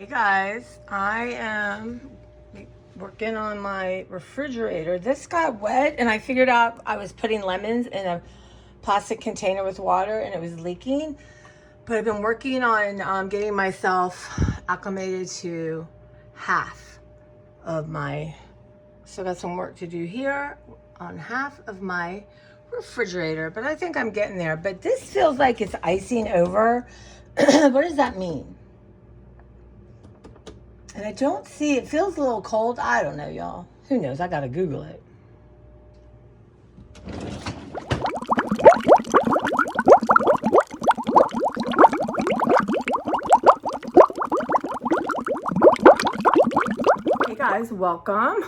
Hey guys, I am working on my refrigerator. This got wet and I figured out I was putting lemons in a plastic container with water and it was leaking. But I've been working on getting myself acclimated to half of my, so got some work to do here on half of my refrigerator, but I think I'm getting there. But this feels like it's icing over. What does that mean? And I don't see, it feels a little cold. I don't know, y'all. Who knows? I gotta Google it. Hey guys, welcome.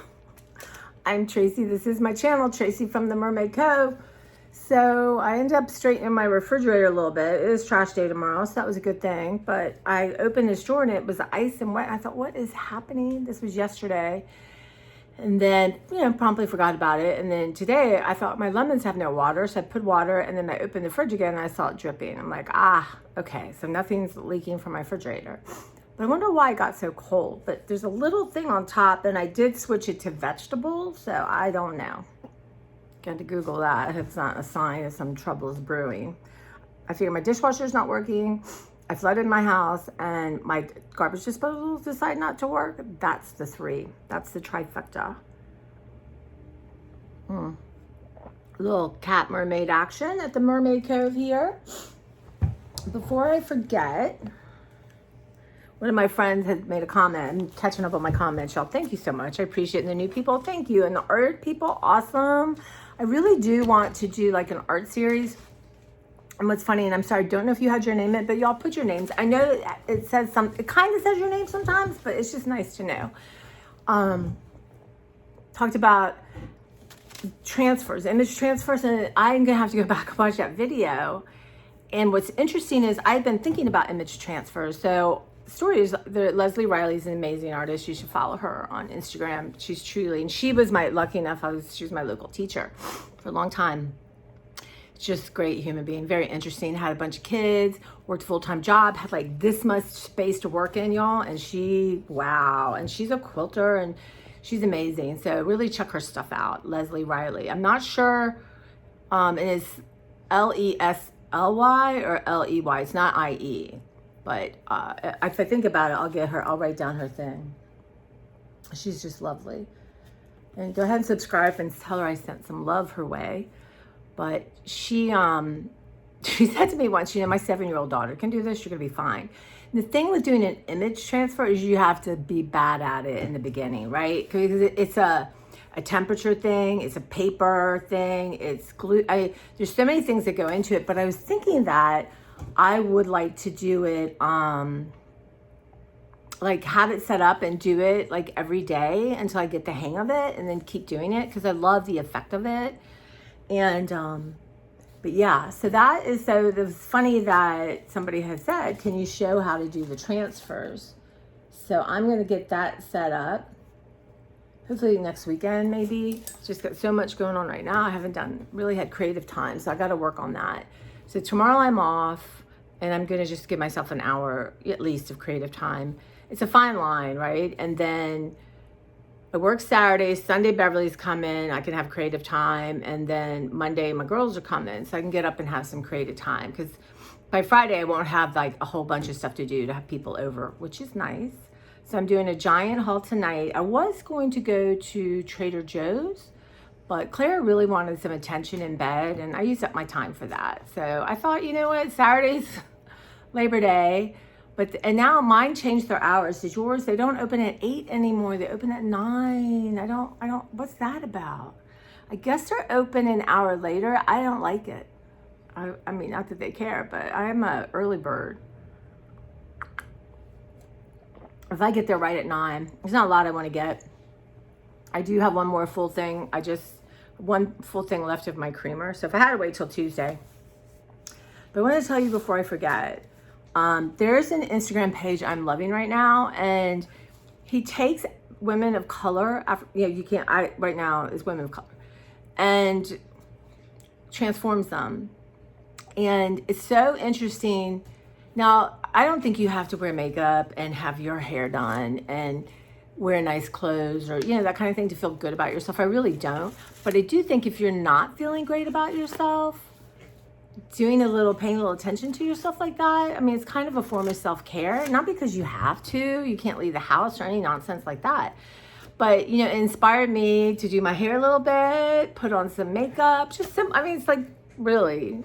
I'm Tracy. This is my channel, Tracy from the Mermaid Cove. So I ended up straightening my refrigerator a little bit. It is trash day tomorrow, so that was a good thing. But I opened this drawer and it was ice and wet. I thought, what is happening? This was yesterday. And then, promptly forgot about it. And then today I thought my lemons have no water. So I put water and then I opened the fridge again and I saw it dripping. I'm like, okay. So nothing's leaking from my refrigerator. But I wonder why it got so cold. But there's a little thing on top and I did switch it to vegetables. So I don't know. Got to Google that. It's not a sign of some trouble is brewing. I figure my dishwasher's not working. I flooded my house and my garbage disposals decide not to work. That's the three. That's the trifecta. Little cat mermaid action at the Mermaid Cove here. Before I forget, one of my friends had made a comment. I'm catching up on my comments, y'all. Thank you so much. I appreciate it. And the new people, thank you. And the art people, awesome. I really do want to do like an art series. And what's funny, and I'm sorry, don't know if you had your name in it, but y'all put your names. I know it says it kind of says your name sometimes, but it's just nice to know. Talked about transfers, image transfers, and I'm gonna have to go back and watch that video. And what's interesting is I've been thinking about image transfers. So stories, Leslie Riley's an amazing artist. You should follow her on Instagram. She's truly, and she was lucky enough, she was my local teacher for a long time. Just great human being, very interesting, had a bunch of kids, worked a full-time job, had like this much space to work in, y'all. And wow. And she's a quilter and she's amazing. So really check her stuff out, Leslie Riley. I'm not sure, and it's Lesly or Ley. It's not IE. But if I think about it, I'll write down her thing. She's just lovely. And go ahead and subscribe and tell her I sent some love her way. But she said to me once, my 7-year-old daughter can do this, you're gonna be fine. And the thing with doing an image transfer is you have to be bad at it in the beginning, right? Because it's a temperature thing, it's a paper thing, it's glue. There's so many things that go into it, but I was thinking that I would like to do it, like have it set up and do it like every day until I get the hang of it and then keep doing it because I love the effect of it. And, but yeah, so it was funny that somebody had said, can you show how to do the transfers? So I'm going to get that set up. Hopefully next weekend, maybe. Just got so much going on right now. I haven't really had creative time. So I got to work on that. So tomorrow I'm off and I'm going to just give myself an hour at least of creative time. It's a fine line, right? And then I work Saturday, Sunday Beverly's coming, I can have creative time. And then Monday my girls are coming. So I can get up and have some creative time. Because by Friday I won't have like a whole bunch of stuff to do to have people over, which is nice. So I'm doing a giant haul tonight. I was going to go to Trader Joe's, but Claire really wanted some attention in bed and I used up my time for that. So I thought, you know what, Saturday's Labor Day, and now mine changed their hours. Did yours? They don't open at 8 anymore. They open at 9. I don't, what's that about? I guess they're open an hour later. I don't like it. I mean, not that they care, but I'm a early bird. If I get there right at 9, there's not a lot I want to get. I do have one more full thing. One full thing left of my creamer. So if I had to wait till Tuesday. But I want to tell you before I forget, there's an Instagram page I'm loving right now. And he takes women of color. Right now is women of color. And transforms them. And it's so interesting. Now, I don't think you have to wear makeup and have your hair done and wear nice clothes or, you know, that kind of thing to feel good about yourself. I really don't. But I do think if you're not feeling great about yourself, paying a little attention to yourself like that, I mean, it's kind of a form of self-care. Not because you have to, you can't leave the house or any nonsense like that. But, you know, it inspired me to do my hair a little bit, put on some makeup, I mean, it's like really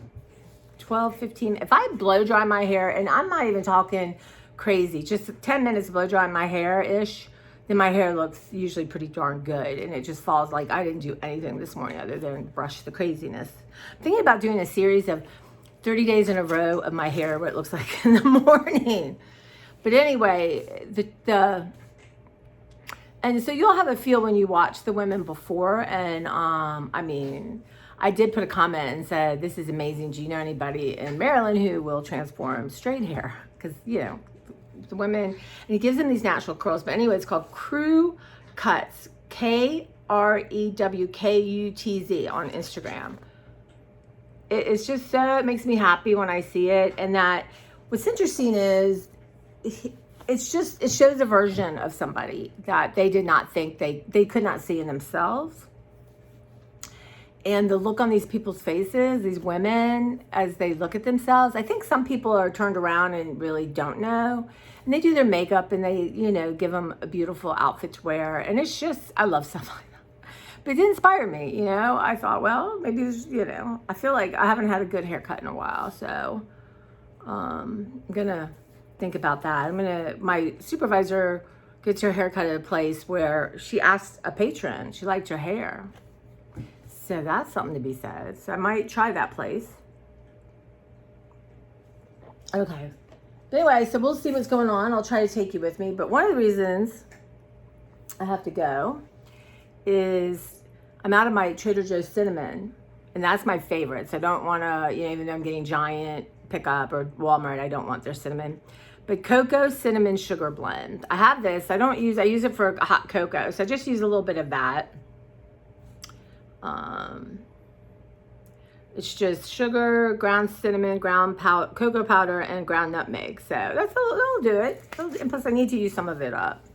12, 15. If I blow dry my hair, and I'm not even talking crazy, just 10 minutes blow dry my hair-ish, then my hair looks usually pretty darn good. And it just falls like I didn't do anything this morning other than brush the craziness. I'm thinking about doing a series of 30 days in a row of my hair, what it looks like in the morning. But anyway, and so you'll have a feel when you watch the women before. And I mean, I did put a comment and said, this is amazing. Do you know anybody in Maryland who will transform straight hair? Because, you know, the women, and it gives them these natural curls. But anyway, it's called Crew Cuts, KREWKUTZ on Instagram. It's just so, it makes me happy when I see it. And that what's interesting is it shows a version of somebody that they did not think they could not see in themselves. And the look on these people's faces, these women, as they look at themselves, I think some people are turned around and really don't know. And they do their makeup and they, you know, give them a beautiful outfit to wear. And it's just, I love stuff like that. But it inspired me, you know. I thought, well, maybe this, you know, I feel like I haven't had a good haircut in a while. So I'm going to think about that. My supervisor gets her haircut at a place where she asked a patron, she liked her hair. So that's something to be said. So I might try that place. Okay. But anyway, so we'll see what's going on. I'll try to take you with me. But one of the reasons I have to go is I'm out of my Trader Joe's cinnamon. And that's my favorite. So I don't want to, you know, even though I'm getting Giant pickup or Walmart, I don't want their cinnamon. But cocoa cinnamon sugar blend. I have this. I use it for hot cocoa. So I just use a little bit of that. It's just sugar, ground cinnamon, ground cocoa powder, and ground nutmeg. So that'll do it. And plus I need to use some of it up.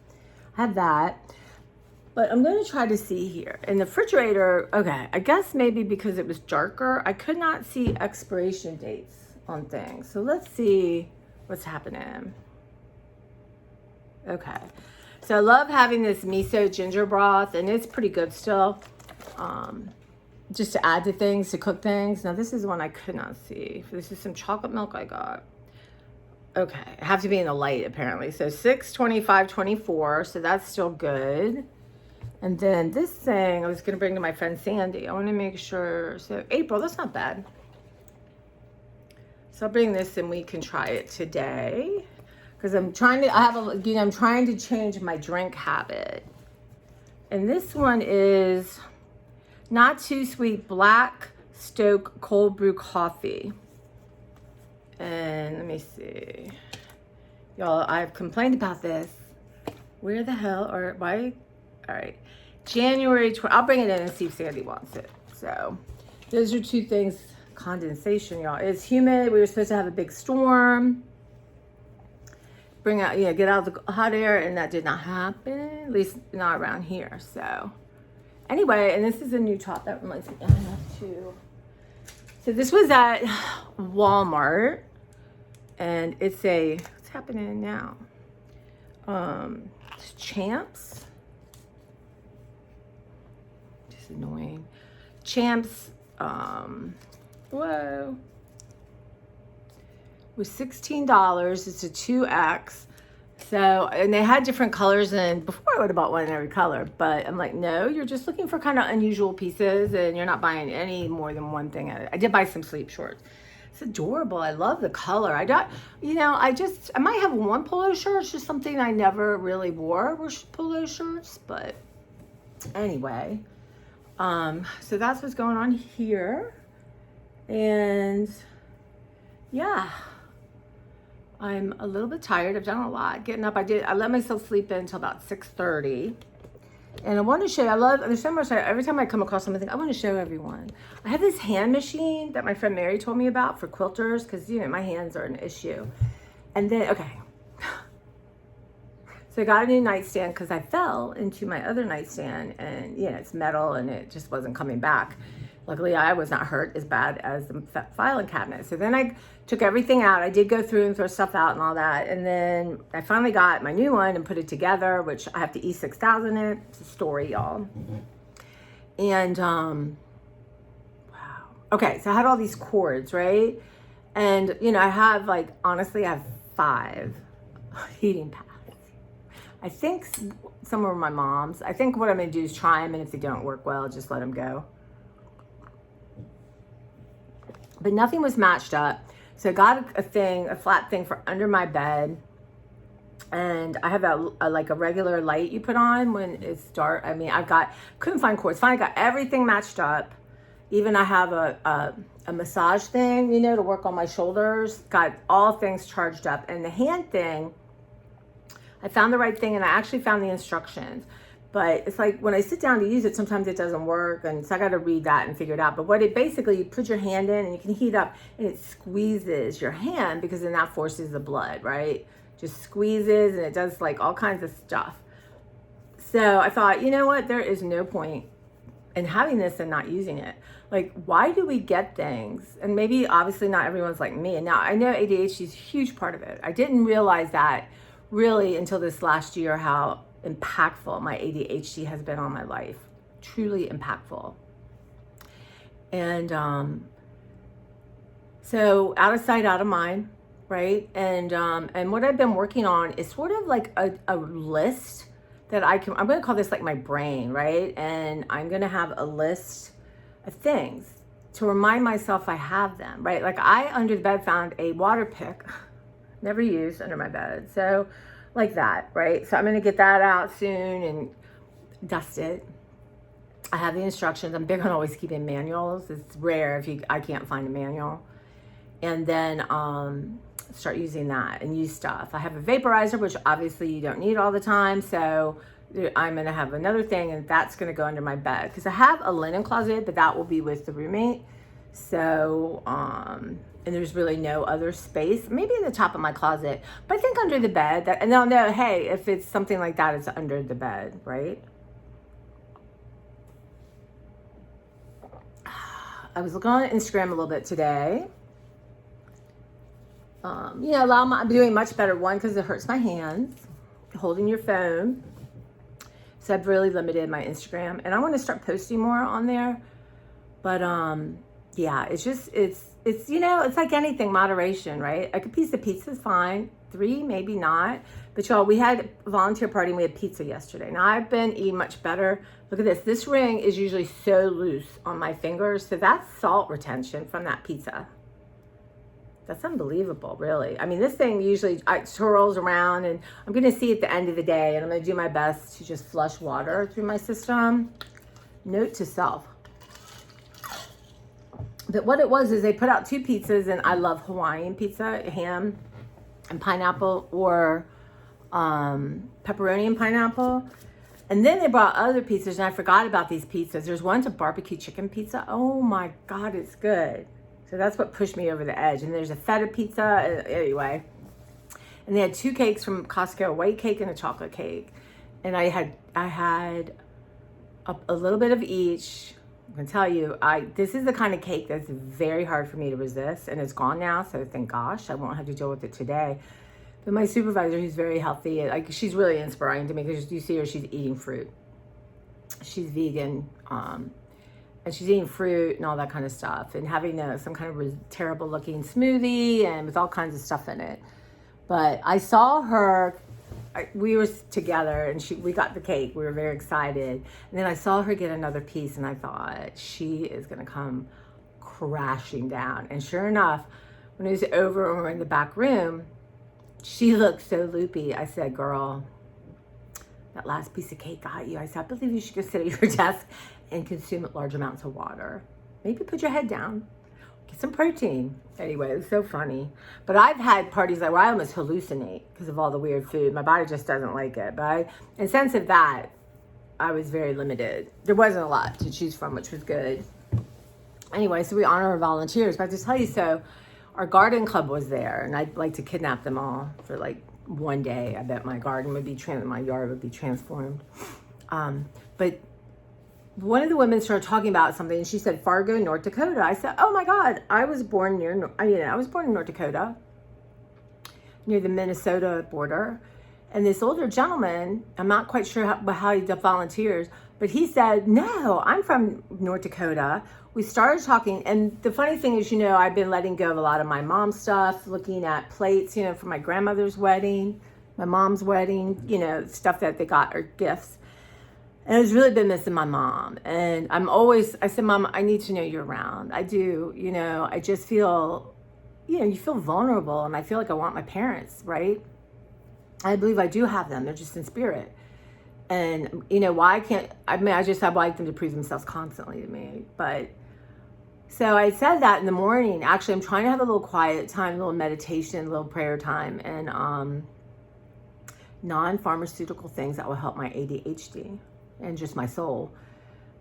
I have that. But I'm going to try to see here. In the refrigerator, okay, I guess maybe because it was darker, I could not see expiration dates on things. So let's see what's happening. Okay. So I love having this miso ginger broth, and it's pretty good still. Just to add to things, to cook things. Now this is one I could not see. This is some chocolate milk I got. Okay, I have to be in the light apparently. So 6/25/24, so that's still good. And then this thing I was gonna bring to my friend Sandy. I wanna make sure, so April, that's not bad. So I'll bring this and we can try it today. Because I'm trying to, I'm trying to change my drink habit. And this one is Not Too Sweet Black Stoke Cold Brew Coffee. And let me see. Y'all, I've complained about this. Where the hell, or why? All right. January 20, I'll bring it in and see if Sandy wants it. So those are two things. Condensation, y'all. It's humid. We were supposed to have a big storm. Get out the hot air, and that did not happen. At least not around here. So anyway, and this is a new top that reminds me. I have to. So this was at Walmart, and it's what's happening now? It's Champs. Just annoying. Champs. Whoa. Was $16. It's a 2X. So, and they had different colors, and before I would have bought one in every color, but I'm like, no, you're just looking for kind of unusual pieces, and you're not buying any more than one thing. I did buy some sleep shorts. It's adorable. I love the color. I might have one polo shirt. It's just something I never really wore, were polo shirts, but anyway. So that's what's going on here. And yeah, I'm a little bit tired. I've done a lot. Getting up, I let myself sleep in until about 6:30. And I want to show you, there's so much, every time I come across something, I want to show everyone. I have this hand machine that my friend Mary told me about for quilters, because, my hands are an issue. And then, okay. So I got a new nightstand because I fell into my other nightstand, and it's metal and it just wasn't coming back. Luckily, I was not hurt as bad as the filing cabinet. So then I took everything out. I did go through and throw stuff out and all that. And then I finally got my new one and put it together, which I have the E6000 in it. It's a story, y'all. And, wow. Okay, so I had all these cords, right? And, I have, honestly, I have 5 heating pads. I think some were my mom's. I think what I'm going to do is try them, and if they don't work well, just let them go. But nothing was matched up. So I got a flat thing for under my bed. And I have a regular light you put on when it's dark. I mean, couldn't find cords. Finally got everything matched up. Even I have a massage thing, to work on my shoulders. Got all things charged up. And the hand thing, I found the right thing, and I actually found the instructions. But it's like when I sit down to use it, sometimes it doesn't work. And so I got to read that and figure it out. But what it basically, you put your hand in and you can heat up, and it squeezes your hand, because then that forces the blood, right? Just squeezes, and it does all kinds of stuff. So I thought, you know what? There is no point in having this and not using it. Why do we get things? And maybe obviously not everyone's like me. And now I know ADHD is a huge part of it. I didn't realize that really until this last year, how impactful my ADHD has been on my life. Truly impactful. And so out of sight, out of mind, right? And what I've been working on is sort of a list that I'm going to call this my brain, right? And I'm going to have a list of things to remind myself I have them, right? I under the bed found a water pick, never used under my bed. So that, right? So I'm going to get that out soon and dust it. I have the instructions. I'm big on always keeping manuals. It's rare I can't find a manual. And then start using that and use stuff. I have a vaporizer, which obviously you don't need all the time. So I'm going to have another thing, and that's going to go under my bed, because I have a linen closet, but that will be with the roommate. So, and there's really no other space, maybe in the top of my closet, but I think under the bed, and they'll know, hey, if it's something like that, it's under the bed, right? I was looking on Instagram a little bit today. I'm doing much better, one, because it hurts my hands, holding your phone. So I've really limited my Instagram, and I want to start posting more on there. But yeah, it's it's like anything, moderation, right? A piece of pizza is fine. 3, maybe not. But y'all, we had a volunteer party and we had pizza yesterday. Now I've been eating much better. Look at this. This ring is usually so loose on my fingers. So that's salt retention from that pizza. That's unbelievable, really. I mean, this thing usually swirls around, and I'm going to see at the end of the day, and I'm going to do my best to just flush water through my system. Note to self. But what it was is they put out 2 pizzas, and I love Hawaiian pizza, ham and pineapple, or pepperoni and pineapple. And then they brought other pizzas, and I forgot about these pizzas. There's one to barbecue chicken pizza. Oh my God, it's good. So that's what pushed me over the edge. And there's a feta pizza, anyway. And they had 2 cakes from Costco, a white cake and a chocolate cake. And I had a little bit of each. I can tell you, this is the kind of cake that's very hard for me to resist, and it's gone now, so thank gosh, I won't have to deal with it today. But my supervisor, who's very healthy, she's really inspiring to me, because you see her, she's eating fruit. She's vegan, and she's eating fruit and all that kind of stuff, and having some kind of terrible looking smoothie and with all kinds of stuff in it. But I saw her. We were together, and we got the cake. We were very excited. And then I saw her get another piece, and I thought, she is going to come crashing down. And sure enough, when it was over and we were in the back room, she looked so loopy. I said, girl, that last piece of cake got you. I said, I believe you should go sit at your desk and consume large amounts of water. Maybe put your head down. Get some protein. Anyway, it was so funny. But I've had parties where I almost hallucinate because of all the weird food. My body just doesn't like it. But in sense of that, I was very limited. There wasn't a lot to choose from, which was good. Anyway, so we honor our volunteers. But to tell you, so our garden club was there, and I'd like to kidnap them all for like one day. I bet my garden would be my yard would be transformed. But one of the women started talking about something, and she said Fargo, North Dakota. I said, "Oh my God, I was born I was born in North Dakota, near the Minnesota border." And this older gentleman, I'm not quite sure how he volunteers, but he said, "No, I'm from North Dakota." We started talking, and the funny thing is, I've been letting go of a lot of my mom's stuff, looking at plates, for my grandmother's wedding, my mom's wedding, stuff that they got or gifts. And I've really been missing my mom. And I said, "Mom, I need to know you're around." I do, I just feel, you feel vulnerable, and I feel like I want my parents, right? I believe I do have them. They're just in spirit. And, why I just have like them to prove themselves constantly to me. But so I said that in the morning. Actually, I'm trying to have a little quiet time, a little meditation, a little prayer time, and non-pharmaceutical things that will help my ADHD and just my soul.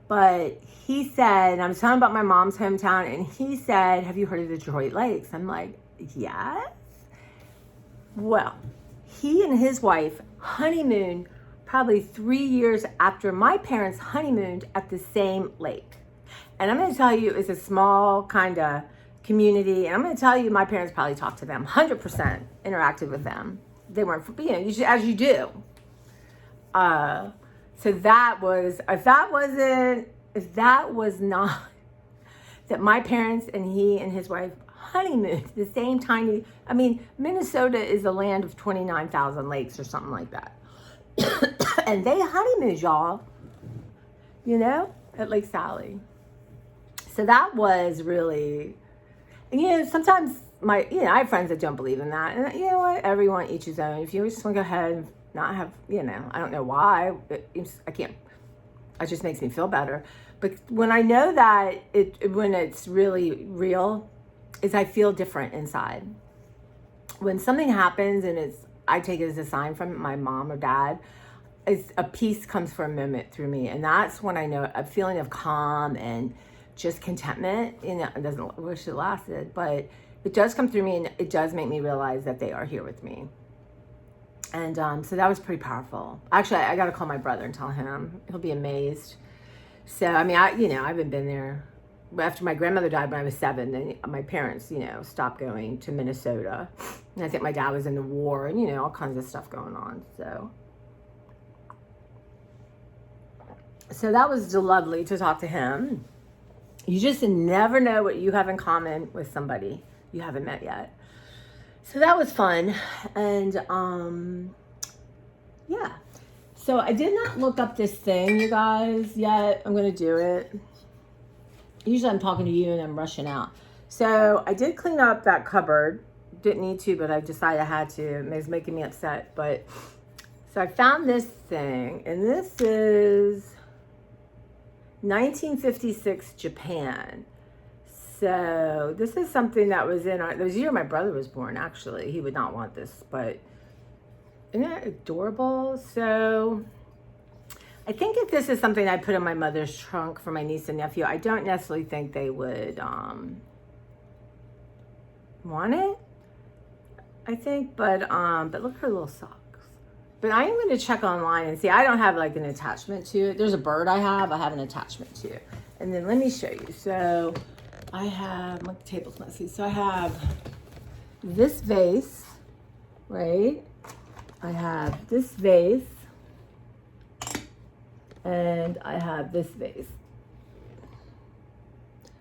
But he said, and I was telling about my mom's hometown, and he said, "Have you heard of the Detroit Lakes?" I'm like, "Yes." Well, he and his wife honeymooned probably 3 years after my parents honeymooned at the same lake. And I'm going to tell you, it's a small kind of community. And I'm going to tell you, my parents probably talked to them, 100% interacted with them. They weren't, as you do. So that was, if that was not, that my parents and he and his wife honeymooned the same tiny, Minnesota is a land of 29,000 lakes or something like that. And they honeymooned, y'all, at Lake Sally. So that was really, and sometimes I have friends that don't believe in that. And you know what? Everyone each his own. If you just want to go ahead and not have, I don't know why. I can't. It just makes me feel better. But when I know that when it's really real, is I feel different inside. When something happens and I take it as a sign from my mom or dad, a peace comes for a moment through me. And that's when I know a feeling of calm and just contentment. It doesn't wish it lasted, but it does come through me, and it does make me realize that they are here with me. And so that was pretty powerful. Actually, I got to call my brother and tell him. He'll be amazed. So, I haven't been there. After my grandmother died when I was 7, then my parents, stopped going to Minnesota. And I think my dad was in the war and, all kinds of stuff going on. So that was lovely to talk to him. You just never know what you have in common with somebody you haven't met yet. So that was fun. And yeah. So I did not look up this thing, you guys, yet. I'm going to do it. Usually I'm talking to you and I'm rushing out. So I did clean up that cupboard. Didn't need to, but I decided I had to. It was making me upset. But so I found this thing, and this is 1956 Japan. So this is something that was in there was the year my brother was born, actually. He would not want this, but isn't that adorable? So I think if this is something I put in my mother's trunk for my niece and nephew, I don't necessarily think they would want it. I think, but look at her little socks. But I am going to check online and see. I don't have like an attachment to it. There's a bird I have an attachment to. And then let me show you. So I have, my table's messy. So I have this vase, right? I have this vase. And I have this vase.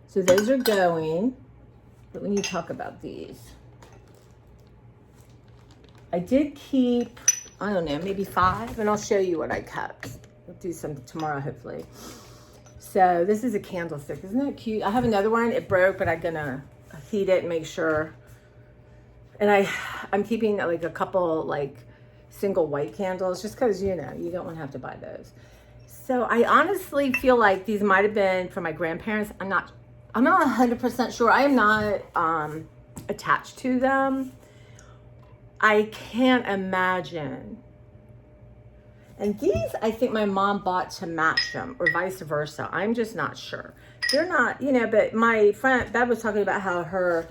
So those are going. But when you talk about these, I did keep, I don't know, maybe 5, and I'll show you what I kept. We'll do some tomorrow, hopefully. So this is a candlestick. Isn't that cute? I have another one. It broke, but I'm gonna heat it and make sure. And I'm keeping like a couple like single white candles, just because you don't want to have to buy those. So I honestly feel like these might have been from my grandparents. I'm not 100% sure. I am not attached to them. I can't imagine. And these, I think my mom bought to match them, or vice versa. I'm just not sure. They're not, but my friend Bev was talking about how her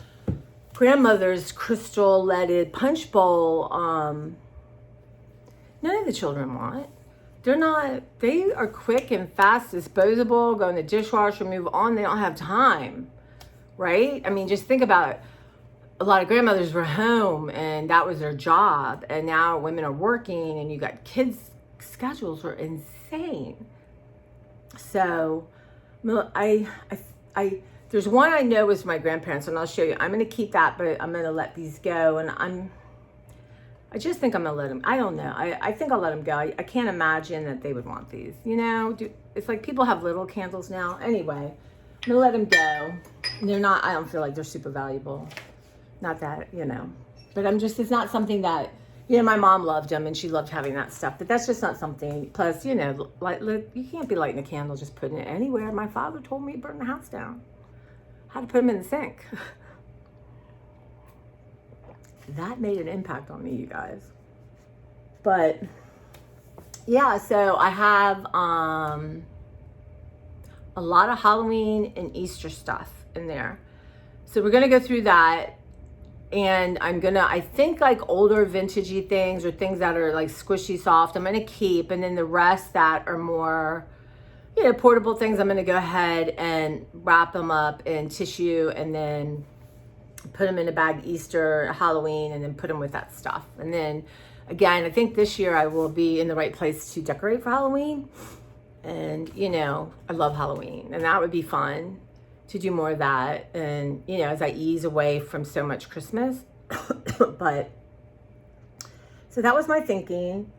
grandmother's crystal leaded punch bowl. None of the children want. They are quick and fast, disposable, go in the dishwasher, move on. They don't have time, right? I mean, just think about it. A lot of grandmothers were home and that was their job. And now women are working and you got kids' schedules are insane. So there's one I know was my grandparents, and I'll show you. I'm going to keep that, but I'm going to let these go. And I just think I'm going to let them. I don't know. I think I'll let them go. I can't imagine that they would want these. You know, it's like people have little candles now. Anyway, I'm going to let them go. They're not, I don't feel like they're super valuable. Not that, you know. But it's not something that, you know, my mom loved them and she loved having that stuff. But that's just not something. Plus, you know, you can't be lighting a candle just putting it anywhere. My father told me to burn the house down. How to put them in the sink. That made an impact on me, you guys. But yeah, so I have a lot of Halloween and Easter stuff in there. So we're gonna go through that, and I think like older vintagey things or things that are like squishy soft, I'm gonna keep, and then the rest that are more, you know, portable things, I'm going to go ahead and wrap them up in tissue and then put them in a bag Easter, Halloween, and then put them with that stuff. And then again, I think this year I will be in the right place to decorate for Halloween. And, you know, I love Halloween, and that would be fun to do more of that. And, you know, as I ease away from so much Christmas. But so that was my thinking.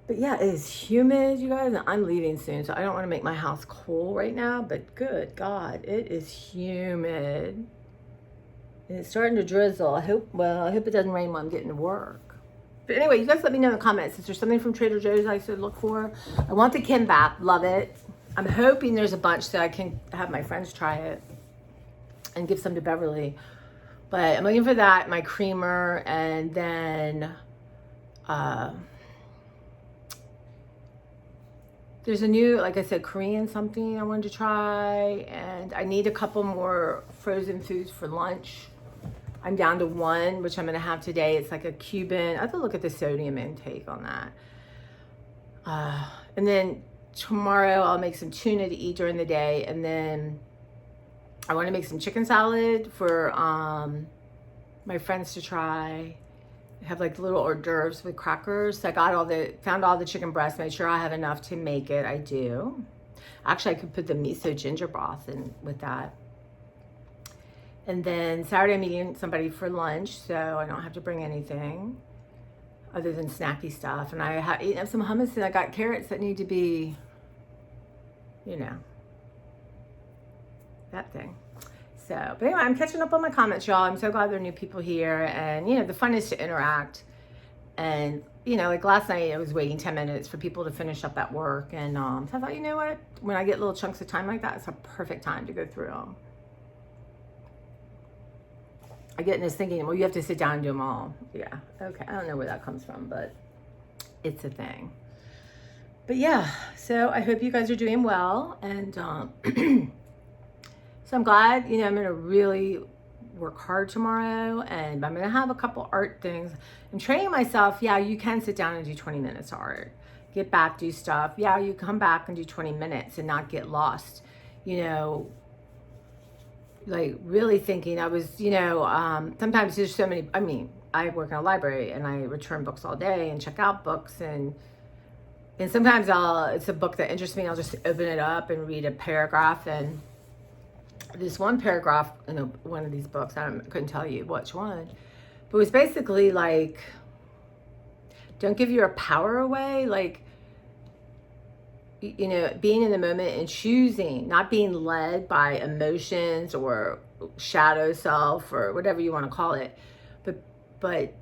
But yeah, it is humid, you guys, and I'm leaving soon, so I don't want to make my house cool right now, but good God, it is humid. And it's starting to drizzle. I hope it doesn't rain while I'm getting to work. But anyway, you guys let me know in the comments. Is there something from Trader Joe's I should look for? I want the kimbap, love it. I'm hoping there's a bunch so I can have my friends try it and give some to Beverly. But I'm looking for that, my creamer, and then there's a new, like I said, Korean something I wanted to try, and I need a couple more frozen foods for lunch. I'm down to one, which I'm gonna have today. It's like a Cuban. I have to look at the sodium intake on that. And then tomorrow I'll make some tuna to eat during the day, and then I want to make some chicken salad for my friends to try. Have like little hors d'oeuvres with crackers. So I found all the chicken breasts, made sure I have enough to make it. I do. Actually, I could put the miso ginger broth in with that. And then Saturday I'm meeting somebody for lunch, so I don't have to bring anything other than snacky stuff. And I have eaten some hummus, and I got carrots that need to be, you know, that thing. So, but anyway, I'm catching up on my comments, y'all. I'm so glad there are new people here. And, you know, the fun is to interact. And, you know, like last night I was waiting 10 minutes for people to finish up at work. And so I thought, you know what? When I get little chunks of time like that, it's a perfect time to go through them. I get in this thinking, well, you have to sit down and do them all. Yeah, okay. I don't know where that comes from, but it's a thing. But yeah, so I hope you guys are doing well. And so I'm glad, you know, I'm going to really work hard tomorrow, and I'm going to have a couple art things. I'm training myself. Yeah, you can sit down and do 20 minutes of art. Get back, do stuff. Yeah, you come back and do 20 minutes and not get lost. You know, like really thinking I was, you know, sometimes there's so many, I mean, I work in a library and I return books all day and check out books, and sometimes it's a book that interests me. I'll just open it up and read a paragraph, and this one paragraph in one of these books, I couldn't tell you which one, but it was basically like, don't give your power away. Like, you know, being in the moment and choosing, not being led by emotions or shadow self or whatever you want to call it, but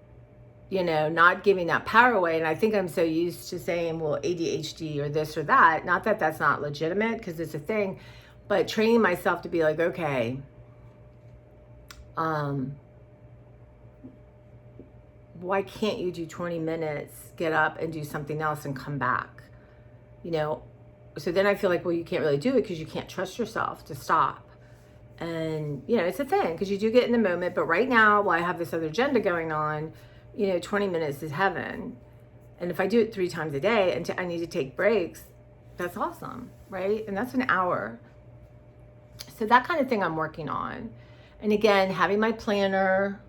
you know, not giving that power away. And I think I'm so used to saying, well, ADHD or this or that, not that that's not legitimate, because it's a thing, but training myself to be like, okay, why can't you do 20 minutes, get up and do something else and come back? You know, so then I feel like, well, you can't really do it because you can't trust yourself to stop. And, you know, it's a thing because you do get in the moment. But right now, while I have this other agenda going on, you know, 20 minutes is heaven. And if I do it 3 times a day and I need to take breaks, that's awesome, right? And that's an hour. So that kind of thing I'm working on. And again, having my planner,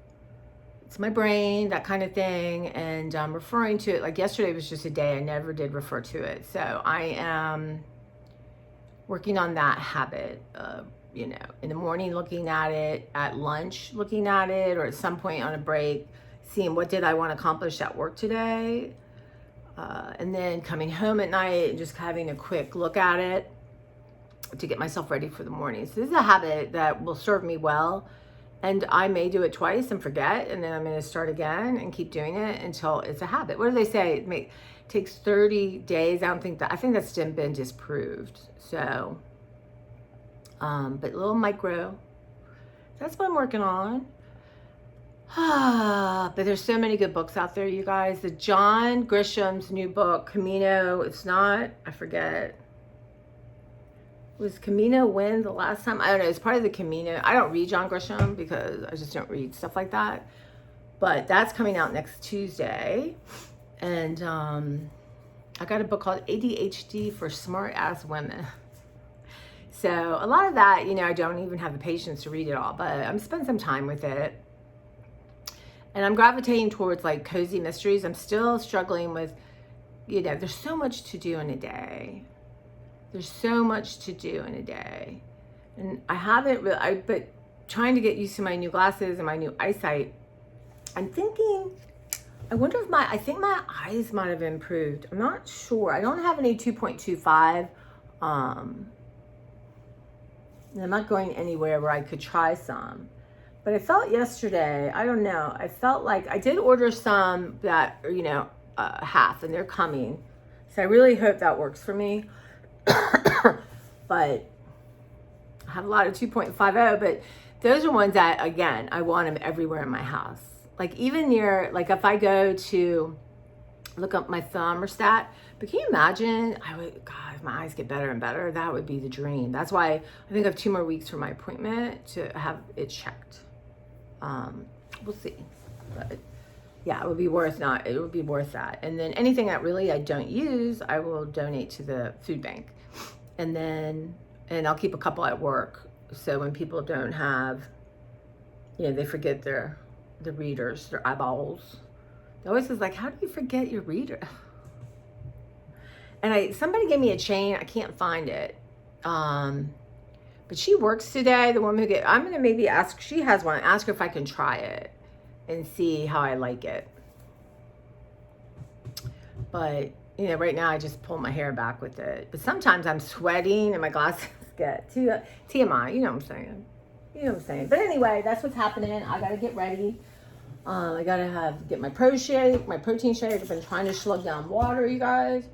it's my brain, that kind of thing. And referring to it, like yesterday was just a day I never did refer to it. So I am working on that habit of, you know, in the morning looking at it, at lunch looking at it, or at some point on a break, seeing what did I want to accomplish at work today. And then coming home at night and just having a quick look at it to get myself ready for the morning. So this is a habit that will serve me well. And I may do it twice and forget, and then I'm going to start again and keep doing it until it's a habit. What do they say? It takes 30 days. I think that's been disproved. So, but little micro, that's what I'm working on. But there's so many good books out there, you guys. The John Grisham's new book, Camino, I forget. Was Camino when the last time? I don't know. It's part of the Camino. I don't read John Grisham because I just don't read stuff like that. But that's coming out next Tuesday. And I got a book called ADHD for Smart Ass Women. So a lot of that, you know, I don't even have the patience to read it all, but I'm spending some time with it. And I'm gravitating towards like cozy mysteries. I'm still struggling with, you know, there's so much to do in a day. There's so much to do in a day. And I haven't really, but trying to get used to my new glasses and my new eyesight, I'm thinking, I think my eyes might have improved. I'm not sure. I don't have any 2.25. I'm not going anywhere where I could try some. But I felt yesterday, I don't know, I felt like I did order some that, you know, half, and they're coming. So I really hope that works for me. But I have a lot of 2.50, but those are ones that, again, I want them everywhere in my house. Like even near, like if I go to look up my thermostat, but can you imagine, God, if my eyes get better and better, that would be the dream. That's why I think I have 2 more weeks for my appointment to have it checked. We'll see, but yeah, it would be worth that. And then anything that really I don't use, I will donate to the food bank. And I'll keep a couple at work. So when people don't have, you know, they forget their readers, their eyeballs. They always is like, how do you forget your reader? And somebody gave me a chain. I can't find it. But she works today. The woman I'm going to maybe ask, she has one, ask her if I can try it and see how I like it. But, you know, right now I just pull my hair back with it. But sometimes I'm sweating and my glasses get too TMI. You know what I'm saying? But anyway, that's what's happening. I got to get ready. I got to get my protein shake. I've been trying to slug down water, you guys.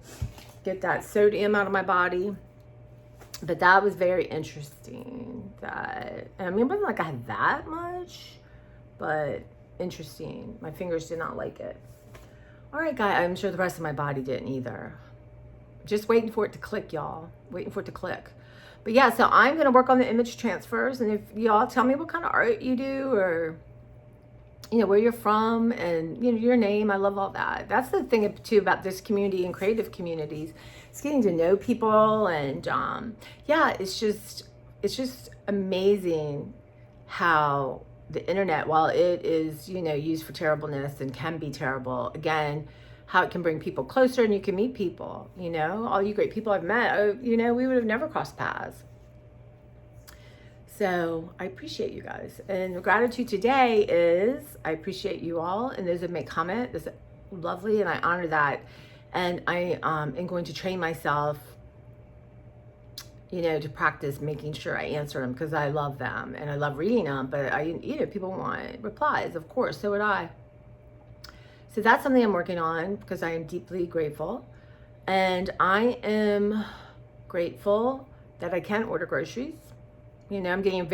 Get that sodium out of my body. But that was very interesting. I mean, it wasn't like I had that much, but interesting. My fingers did not like it. All right, guys, I'm sure the rest of my body didn't either. Just waiting for it to click, y'all. Waiting for it to click. But yeah, so I'm going to work on the image transfers. And if y'all tell me what kind of art you do, or, you know, where you're from and, you know, your name, I love all that. That's the thing, too, about this community and creative communities. It's getting to know people. And, yeah, it's just amazing how the internet, while it is, you know, used for terribleness and can be terrible, again, how it can bring people closer and you can meet people, you know, all you great people I've met, you know, we would have never crossed paths. So I appreciate you guys. And the gratitude today is, I appreciate you all. And those that make comment, is lovely. And I honor that. And I am going to train myself, you know, to practice making sure I answer them, because I love them and I love reading them. But you know, people want replies, of course, so would I. So that's something I'm working on, because I am deeply grateful. And I am grateful that I can order groceries. You know, I'm getting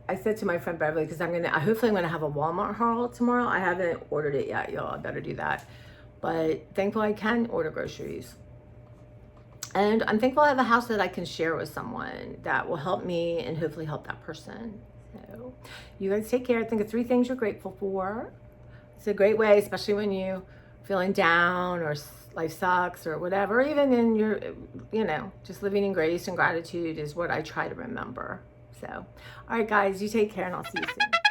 I said to my friend Beverly, because hopefully I'm gonna have a Walmart haul tomorrow. I haven't ordered it yet, y'all. I better do that. But thankfully I can order groceries. And I'm thankful I have a house that I can share with someone that will help me and hopefully help that person. So you guys take care. Think of 3 things you're grateful for. It's a great way, especially when you feeling down or life sucks or whatever. Even in your, just living in grace and gratitude is what I try to remember. So, all right, guys, you take care and I'll see you soon.